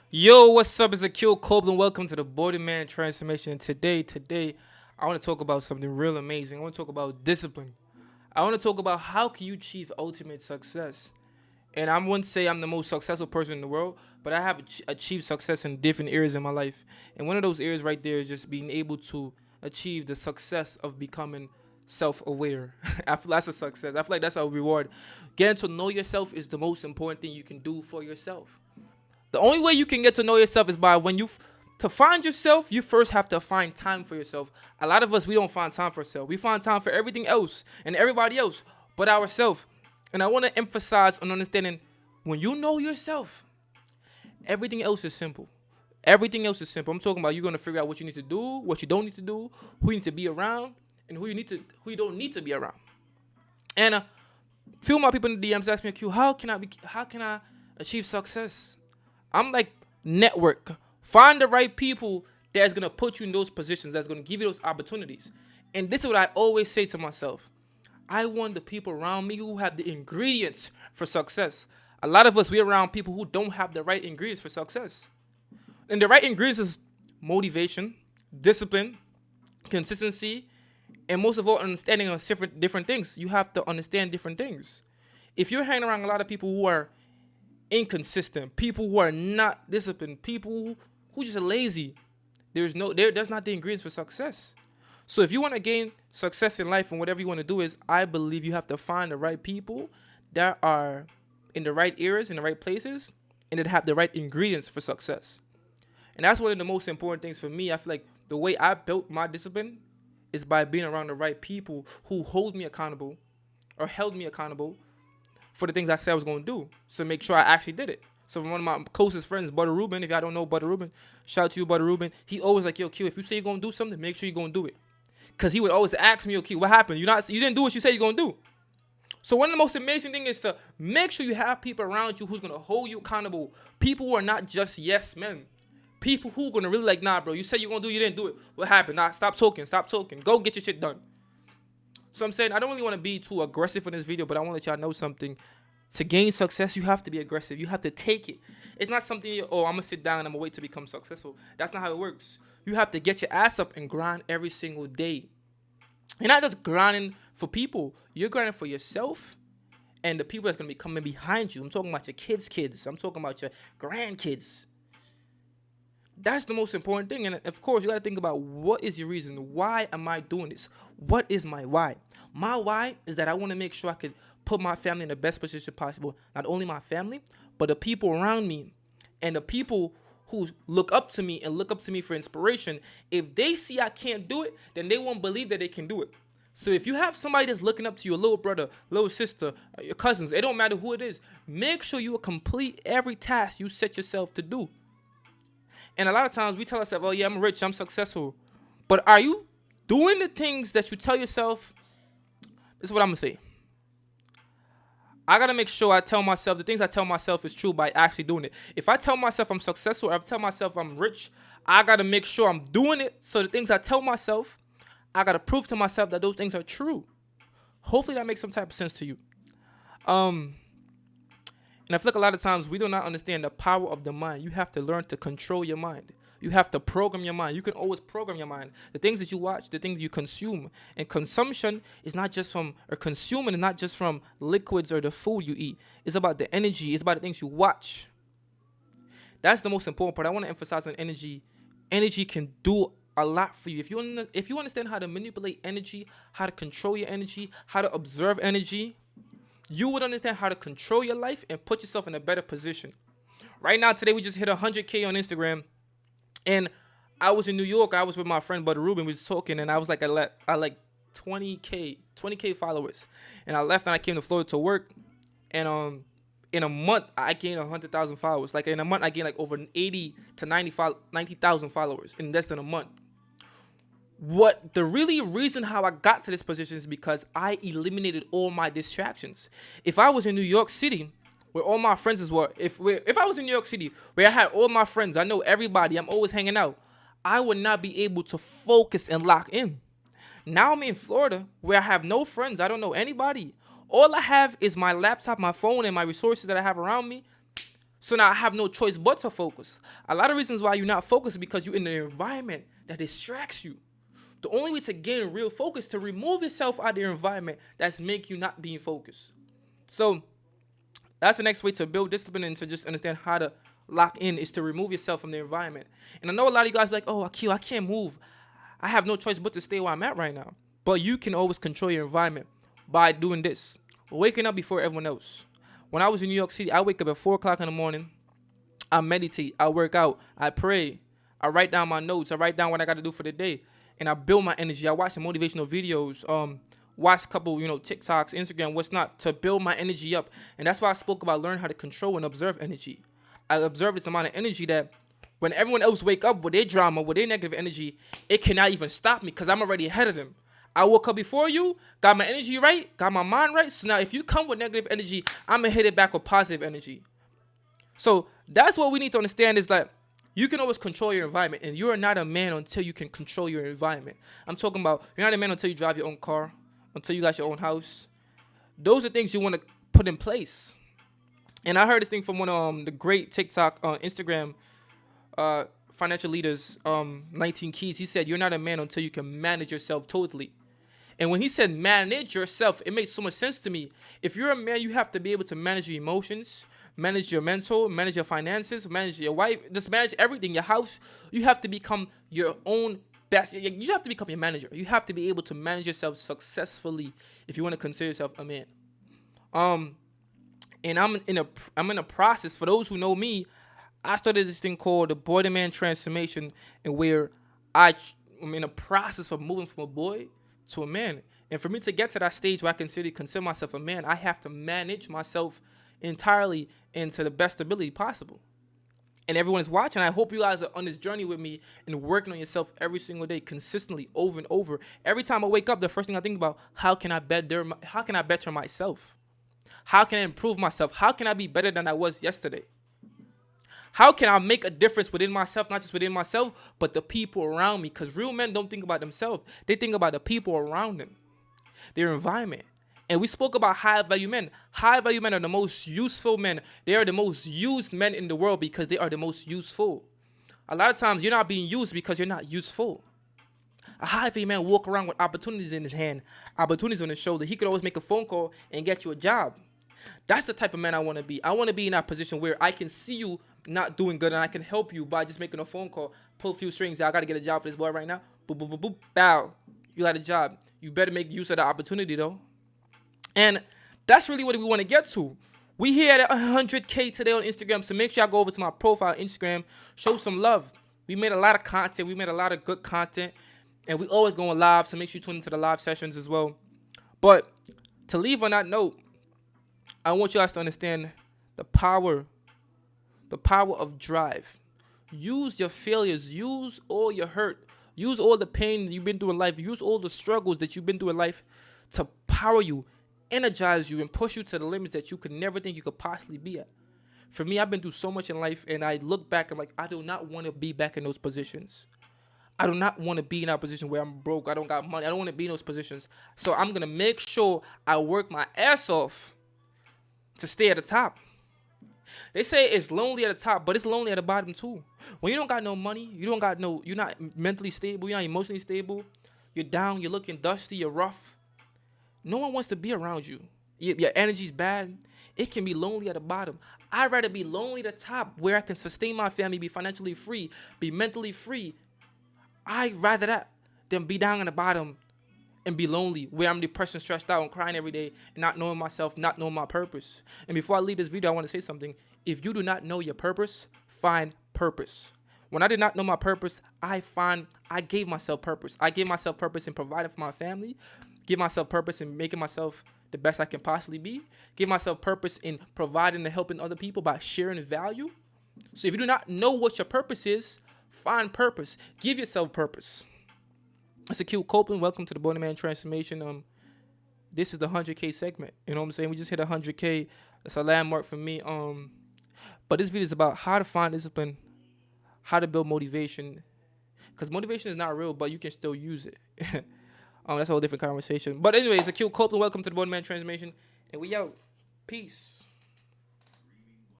Yo, what's up? It's Akil Copeland. Welcome to the Border Man Transformation. And today, I want to talk about something real amazing. I want to talk about discipline. I want to talk about how can you achieve ultimate success. And I wouldn't say I'm the most successful person in the world, but I have achieved success in different areas in my life. And one of those areas right there is just being able to achieve the success of becoming self-aware. I feel that's a success. I feel like that's a reward. Getting to know yourself is the most important thing you can do for yourself. The only way you can get to know yourself is by when to find yourself, you first have to find time for yourself. A lot of us, we don't find time for ourselves. We find time for everything else and everybody else but ourselves. And I want to emphasize on understanding when you know yourself, everything else is simple. Everything else is simple. I'm talking about you're gonna figure out what you need to do, what you don't need to do, who you need to be around, and who you don't need to be around. And few of my people in the DMs ask me, Q, how can I achieve success? I'm like, network. Find the right people that's gonna put you in those positions, that's gonna give you those opportunities. And this is what I always say to myself. I want the people around me who have the ingredients for success. A lot of us, we're around people who don't have the right ingredients for success. And the right ingredients is motivation, discipline, consistency, and most of all, understanding of different things. You have to understand different things. If you're hanging around a lot of people who are inconsistent, people who are not disciplined, people who just are lazy, that's not the ingredients for success. So if you want to gain success in life and whatever you want to do is, I believe you have to find the right people that are in the right areas, in the right places, and that have the right ingredients for success. And that's one of the most important things for me. I feel like the way I built my discipline is by being around the right people who hold me accountable or held me accountable for the things I said I was going to do. So make sure I actually did it. So one of my closest friends, Butter Rubin, if y'all don't know Butter Rubin, shout out to you, Butter Rubin. He always like, yo, Q, if you say you're going to do something, make sure you're going to do it. Because he would always ask me, yo, Q, what happened? You didn't do what you said you're going to do. So one of the most amazing things is to make sure you have people around you who's going to hold you accountable. People who are not just yes men. People who are going to really like, nah, bro, you said you're going to do, you didn't do it. What happened? Nah, stop talking. Go get your shit done. So I'm saying I don't really want to be too aggressive in this video, but I want to let y'all know something. To gain success, you have to be aggressive. You have to take it. It's not something, oh, I'm going to sit down and I'm going to wait to become successful. That's not how it works. You have to get your ass up and grind every single day. You're not just grinding for people. You're grinding for yourself and the people that's going to be coming behind you. I'm talking about your kids. I'm talking about your grandkids. That's the most important thing. And of course, you got to think about what is your reason? Why am I doing this? What is my why? My why is that I want to make sure I could put my family in the best position possible. Not only my family, but the people around me and the people who look up to me and look up to me for inspiration. If they see I can't do it, then they won't believe that they can do it. So if you have somebody that's looking up to you, a little brother, little sister, your cousins, it don't matter who it is, make sure you complete every task you set yourself to do. And a lot of times we tell ourselves, oh yeah, I'm rich, I'm successful. But are you doing the things that you tell yourself? This is what I'm going to say. I got to make sure I tell myself the things I tell myself is true by actually doing it. If I tell myself I'm successful, or I tell myself I'm rich, I got to make sure I'm doing it. So the things I tell myself, I got to prove to myself that those things are true. Hopefully that makes some type of sense to you. And I feel like a lot of times we do not understand the power of the mind. You have to learn to control your mind. You have to program your mind. You can always program your mind. The things that you watch, the things you consume. And consumption is not just from, or consuming is not just from liquids or the food you eat. It's about the energy. It's about the things you watch. That's the most important part. I want to emphasize on energy. Energy can do a lot for you. If you understand how to manipulate energy, how to control your energy, how to observe energy, you would understand how to control your life and put yourself in a better position. Right now, today, we just hit 100K on Instagram. And I was in New York. I was with my friend Butter Rubin. We was talking, and I was like, I like 20K followers. And I left and I came to Florida to work. And in a month, I gained 100,000 followers. Like in a month, I gained like over 80 to 90,000 followers in less than a month. What the really reason how I got to this position is because I eliminated all my distractions. If I was in New York City, where all my friends were, if I was in New York City, where I had all my friends, I know everybody, I'm always hanging out, I would not be able to focus and lock in. Now I'm in Florida, where I have no friends, I don't know anybody. All I have is my laptop, my phone, and my resources that I have around me. So now I have no choice but to focus. A lot of reasons why you're not focused is because you're in an environment that distracts you. The only way to gain real focus is to remove yourself out of the environment that's make you not being focused. So that's the next way to build discipline and to just understand how to lock in is to remove yourself from the environment. And I know a lot of you guys be like, oh, Akil, I can't move. I have no choice but to stay where I'm at right now. But you can always control your environment by doing this. Waking up before everyone else. When I was in New York City, I wake up at 4 o'clock in the morning. I meditate. I work out. I pray. I write down my notes. I write down what I got to do for the day. And I build my energy. I watch some motivational videos. Watch a couple, TikToks, Instagram, what's not, to build my energy up. And that's why I spoke about learn how to control and observe energy. I observe this amount of energy that when everyone else wake up with their drama, with their negative energy, it cannot even stop me because I'm already ahead of them. I woke up before you, got my energy right, got my mind right. So now if you come with negative energy, I'm going to hit it back with positive energy. So that's what we need to understand is that you can always control your environment, and you are not a man until you can control your environment. I'm talking about you're not a man until you drive your own car, until you got your own house. Those are things you want to put in place. And I heard this thing from one of the great TikTok, Instagram financial leaders, 19 Keys. He said, you're not a man until you can manage yourself totally. And when he said manage yourself, it makes so much sense to me. If you're a man, you have to be able to manage your emotions, manage your mental, manage your finances, manage your wife, just manage everything, your house. You have to become your own best. You have to become your manager. You have to be able to manage yourself successfully if you want to consider yourself a man. And I'm in a process. For those who know me, I started this thing called the Boy to Man Transformation, and where I'm in a process of moving from a boy to a man. And for me to get to that stage where I consider myself a man, I have to manage myself entirely into the best ability possible. And everyone is watching. I hope you guys are on this journey with me and working on yourself every single day, consistently, over and over. Every time I wake up, the first thing I think about, how can I better myself? How can I improve myself? How can I be better than I was yesterday? How can I make a difference within myself, not just within myself, but the people around me? Because real men don't think about themselves. They think about the people around them, their environment. And we spoke about high value men. High value men are the most useful men. They are the most used men in the world because they are the most useful. A lot of times you're not being used because you're not useful. A high value man walk around with opportunities in his hand, opportunities on his shoulder. He could always make a phone call and get you a job. That's the type of man I want to be. I want to be in that position where I can see you not doing good and I can help you by just making a phone call, pull a few strings. I got to get a job for this boy right now. Boop, boop, boop, boop, bow. You got a job. You better make use of the opportunity though. And that's really what we want to get to. We here at 100K today on Instagram, so make sure y'all go over to my profile on Instagram, show some love. We made a lot of content. We made a lot of good content, and we always going live, so make sure you tune into the live sessions as well. But to leave on that note, I want you guys to understand the power of drive. Use your failures. Use all your hurt. Use all the pain that you've been through in life. Use all the struggles that you've been through in life to power you, energize you, and push you to the limits that you could never think you could possibly be at. For me, I've been through so much in life, and I look back and I do not want to be back in those positions. I do not want to be in that position where I'm broke. I don't got money. I don't want to be in those positions. So I'm going to make sure I work my ass off to stay at the top. They say it's lonely at the top, but it's lonely at the bottom too. When you don't got no money, you're not mentally stable, you're not emotionally stable, you're down, you're looking dusty, you're rough. No one wants to be around you. Your energy's bad. It can be lonely at the bottom. I'd rather be lonely at the top where I can sustain my family, be financially free, be mentally free. I'd rather that than be down at the bottom and be lonely, where I'm depressed and stressed out and crying every day and not knowing myself, not knowing my purpose. And before I leave this video, I want to say something. If you do not know your purpose, find purpose. When I did not know my purpose, I gave myself purpose. I gave myself purpose in providing for my family, give myself purpose in making myself the best I can possibly be, give myself purpose in providing and helping other people by sharing value. So if you do not know what your purpose is, find purpose. Give yourself purpose. It's Akil Copeland. Welcome to the Boy to Man Transformation. This is the 100K segment. You know what I'm saying? We just hit 100K. That's a landmark for me. But this video is about how to find discipline, how to build motivation. Because motivation is not real, but you can still use it. That's a whole different conversation. But anyways, Akil Copeland. Welcome to the Boy to Man Transformation. And we out. Peace.